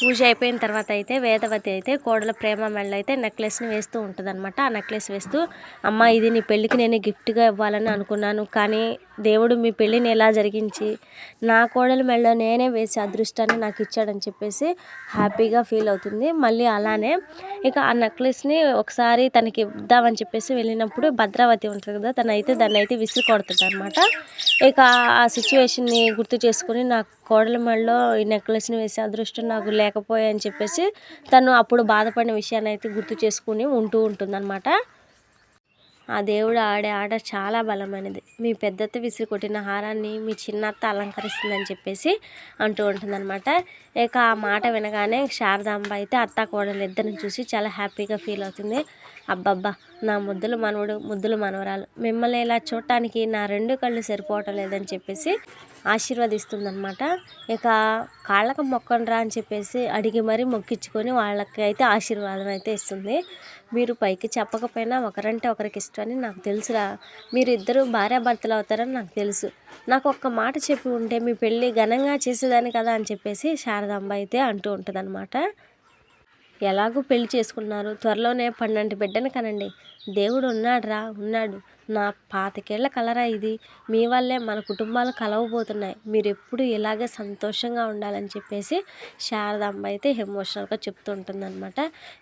పూజ అయిపోయిన తర్వాత అయితే వేదవతి అయితే కోడల ప్రేమ మెడలో అయితే నెక్లెస్ని వేస్తూ ఉంటుందన్నమాట. ఆ నెక్లెస్ వేస్తూ, అమ్మ ఇది నీ పెళ్ళికి నేను గిఫ్ట్గా ఇవ్వాలని అనుకున్నాను, కానీ దేవుడు మీ పెళ్ళిని ఎలా జరిగించి నా కోడల మెడలో నేనే వేసే అదృష్టాన్ని నాకు ఇచ్చాడని చెప్పేసి హ్యాపీగా ఫీల్ అవుతుంది. మళ్ళీ అలానే ఇక ఆ నెక్లెస్ని ఒకసారి తనకి ఇద్దామని చెప్పేసి వెళ్ళినప్పుడు భద్రావతి ఉంటుంది కదా, దాన్ని అయితే విసిరి కొడుతుంది అనమాట. ఇక ఆ సిచ్యువేషన్ని గుర్తు చేసుకుని నా కోడల మెడలో ఈ నెక్లెస్ని వేసే అదృష్టం నాకు లేకపోయాయని చెప్పేసి తను అప్పుడు బాధపడిన విషయాన్ని అయితే గుర్తు చేసుకుని ఉంటుందన్నమాట. ఆ దేవుడు ఆడే ఆట చాలా బలమైనది. మీ పెద్దత్త విసిరి కొట్టిన హారాన్ని మీ చిన్నత్త అలంకరిస్తుందని చెప్పేసి అంటూ ఉంటుందన్నమాట. ఇక ఆ మాట వినగానే శారదాంబ అయితే అత్త కోడలు ఇద్దరిని చూసి చాలా హ్యాపీగా ఫీల్ అవుతుంది. అబ్బబ్బా, నా ముద్దుల మనవడు ముద్దుల మనవరాలు, మిమ్మల్ని ఇలా చూడటానికి నా 2 కళ్ళు సరిపోవటం లేదని చెప్పేసి ఆశీర్వదిస్తుందన్నమాట. ఇక కాళ్ళకు మొక్కండ్రా అని చెప్పేసి అడిగి మరీ మొక్కించుకొని వాళ్ళకి అయితే ఆశీర్వాదం అయితే ఇస్తుంది. మీరు పైకి చెప్పకపోయినా ఒకరంటే ఒకరికి ఇష్టమని నాకు తెలుసురా, మీరు ఇద్దరు భార్యాభర్తలు అవుతారని నాకు తెలుసు, నాకు ఒక్క మాట చెప్పి ఉంటే మీ పెళ్ళి ఘనంగా చేసేదాన్ని కదా అని చెప్పేసి శారదాంబ అయితే అంటూ ఉంటుందన్నమాట. ఎలాగూ పెళ్లి చేసుకున్నారు, త్వరలోనే 12 బిడ్డను కనండి, దేవుడు ఉన్నాడు, నా 25 ఏళ్ల కలరా ఇది, మీ వల్లే మన కుటుంబాలు కలవబోతున్నాయి, మీరు ఎప్పుడు ఇలాగే సంతోషంగా ఉండాలని చెప్పేసి శారదాంబ అయితే ఎమోషనల్గా చెప్తూ ఉంటుందన్నమాట.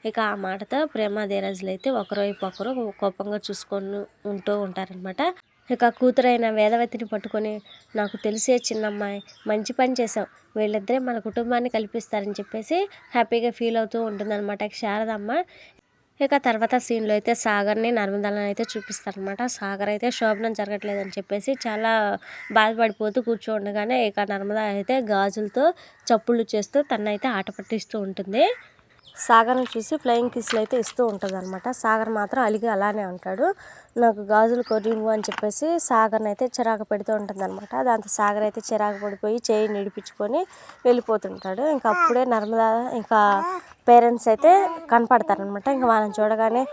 ఇక ఆ మాటతో ప్రేమ ధీరజులు అయితే ఒకరివైపు ఒకరు కోపంగా చూసుకొని ఉంటారనమాట. ఇక కూతురైన వేదవతిని పట్టుకొని, నాకు తెలిసే చిన్నమ్మాయి, మంచి పని చేసావు, వీళ్ళిద్దరే మన కుటుంబాన్ని కల్పిస్తారని చెప్పేసి హ్యాపీగా ఫీల్ అవుతూ ఉంటుందన్నమాట శారదమ్మ. ఇక తర్వాత సీన్లో అయితే సాగర్ని నర్మదాలను అయితే చూపిస్తారనమాట. సాగర్ అయితే శోభనం జరగట్లేదని చెప్పేసి చాలా బాధపడిపోతూ ఉండగానే ఇక నర్మద అయితే గాజులతో చప్పుళ్ళు చేస్తూ తనైతే ఆట పట్టిస్తూ ఉంటుంది. సాగర్ని చూసి ఫ్లయింగ్ కిస్లు అయితే ఇస్తూ ఉంటుంది అనమాట. సాగర్ మాత్రం అలిగి అలానే ఉంటాడు. నాకు గాజులు కొరివు అని చెప్పేసి సాగర్ని అయితే చిరాకు పెడుతూ ఉంటుంది అనమాట. దాంతో సాగర్ అయితే చిరాకు పడిపోయి చేయి నిడిపించుకొని వెళ్ళిపోతుంటాడు. ఇంకా అప్పుడే నర్మద ఇంకా పేరెంట్స్ అయితే కనపడతారనమాట. ఇంకా వాళ్ళని చూడగానే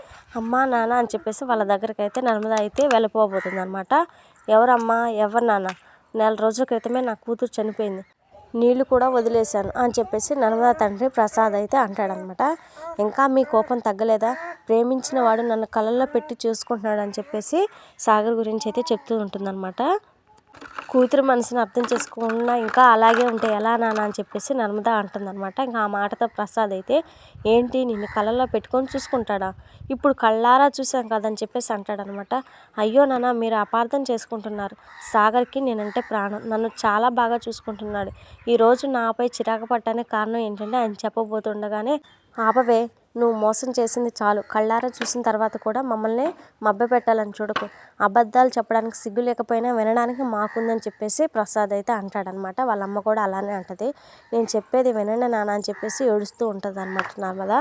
అమ్మ నాన్న అని చెప్పేసి వాళ్ళ దగ్గరికి అయితే నర్మద అయితే వెళ్ళిపోబోతుంది అనమాట. ఎవరమ్మా, ఎవరు నాన్న, 4 రోజుల క్రితమే నా కూతురు చనిపోయింది, నీళ్లు కూడా వదిలేశాను అని చెప్పేసి నర్మదా తండ్రి ప్రసాద్ అయితే అంటాడనమాట. ఇంకా మీ కోపం తగ్గలేదా, ప్రేమించిన వాడు నన్ను కళ్ళల్లో పెట్టి చూసుకుంటున్నాడు అని చెప్పేసి సాగర్ గురించి అయితే చెప్తూ ఉంటుందన్నమాట. కూతురు మనసుని అర్థం చేసుకోకుండా ఇంకా అలాగే ఉంటే ఎలా నాన్న అని చెప్పేసి నర్మదా అంటుందన్నమాట. ఇంకా ఆ మాటతో ప్రసాద్ అయితే, ఏంటి నిన్ను కళ్ళల్లో పెట్టుకొని చూసుకుంటాడా, ఇప్పుడు కళ్ళారా చూసాం కదని చెప్పేసి అంటాడనమాట. అయ్యో నాన్న, మీరు అపార్థం చేసుకుంటున్నారు, సాగర్కి నేనంటే ప్రాణం, నన్ను చాలా బాగా చూసుకుంటున్నాడు, ఈరోజు నాపై చిరాకు పడటానికి కారణం ఏంటంటే ఆయన చెప్పబోతుండగానే, ఆపవే, నువ్వు మోసం చేసింది చాలు, కళ్ళారా చూసిన తర్వాత కూడా మమ్మల్ని మభ్యపెట్టాలని చూడకు, అబద్ధాలు చెప్పడానికి సిగ్గు లేకపోయినా వినడానికి మాకుందని చెప్పేసి ప్రసాద్ అయితే అంటాడనమాట. వాళ్ళ అమ్మ కూడా అలానే అంటది. నేను చెప్పేది వినండి నాన్న అని చెప్పేసి ఏడుస్తూ ఉంటుంది అనమాట నర్మద.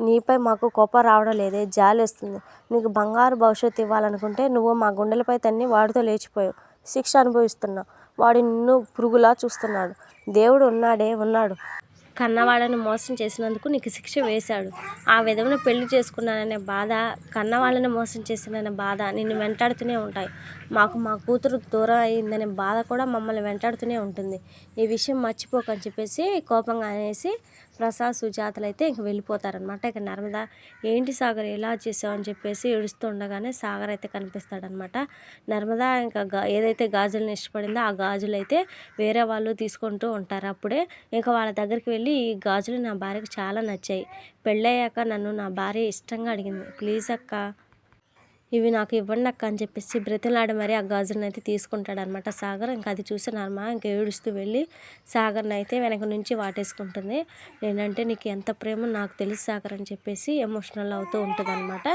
నీపై మాకు కోపం రావడం లేదే, జాలి వస్తుంది, నీకు బంగారు భవిష్యత్తు ఇవ్వాలనుకుంటే నువ్వు మా గుండెలపై తన్ని వాడితో లేచిపోయావు, శిక్ష అనుభవిస్తున్నావు, వాడు నిన్ను పురుగులా చూస్తున్నాడు, దేవుడు ఉన్నాడు, కన్నవాళ్ళని మోసం చేసినందుకు నీకు శిక్ష వేశాడు, ఆ విధమును పెళ్లి చేసుకున్నాననే బాధ, కన్నవాళ్ళని మోసం చేసిననే బాధ నిన్ను వెంటాడుతూనే ఉంటాయి, మాకు మా కూతురు దూరం అయిందనే బాధ కూడా మమ్మల్ని వెంటాడుతూనే ఉంటుంది, ఈ విషయం మర్చిపోకని చెప్పేసి కోపంగా అనేసి ప్రసాద్ సుజాతలు అయితే ఇంక వెళ్ళిపోతారనమాట. ఇక నర్మద, ఏంటి సాగర్ ఎలా చేసావు అని చెప్పేసి ఏడుస్తూ ఉండగానే సాగర్ అయితే కనిపిస్తాడనమాట. నర్మద ఇంకా ఏదైతే గాజులను ఇష్టపడిందో ఆ గాజులు అయితే వేరే వాళ్ళు తీసుకుంటూ ఉంటారు. అప్పుడే ఇక వాళ్ళ దగ్గరికి వెళ్ళి, ఈ గాజులు నా భార్యకు చాలా నచ్చాయి, పెళ్ళయ్యాక నన్ను నా భార్య ఇష్టంగా అడిగింది, ప్లీజ్ అక్క ఇవి నాకు ఇవ్వండి అక్క అని చెప్పేసి బ్రతిలాడి మరి ఆ గాజులను అయితే తీసుకుంటాడనమాట సాగర్. ఇంకా అది చూసి నర్మ ఇంకా ఏడుస్తూ వెళ్ళి సాగర్ని అయితే వెనక నుంచి వాటేసుకుంటుంది. నేనంటే నీకు ఎంత ప్రేమో నాకు తెలుసు సాగర్ అని చెప్పేసి ఎమోషనల్ అవుతూ ఉంటుంది అనమాట.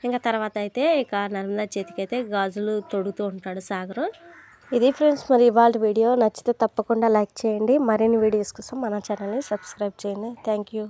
ఇంకా తర్వాత అయితే ఇక నర్మదా చేతికి అయితే గాజులు తొడుగుతూ ఉంటాడు సాగర్. ఇది ఫ్రెండ్స్, మరి ఇవాళ వీడియో నచ్చితే తప్పకుండా లైక్ చేయండి. మరిన్ని వీడియోస్ కోసం మన ఛానల్ని సబ్స్క్రైబ్ చేయండి. Thank you.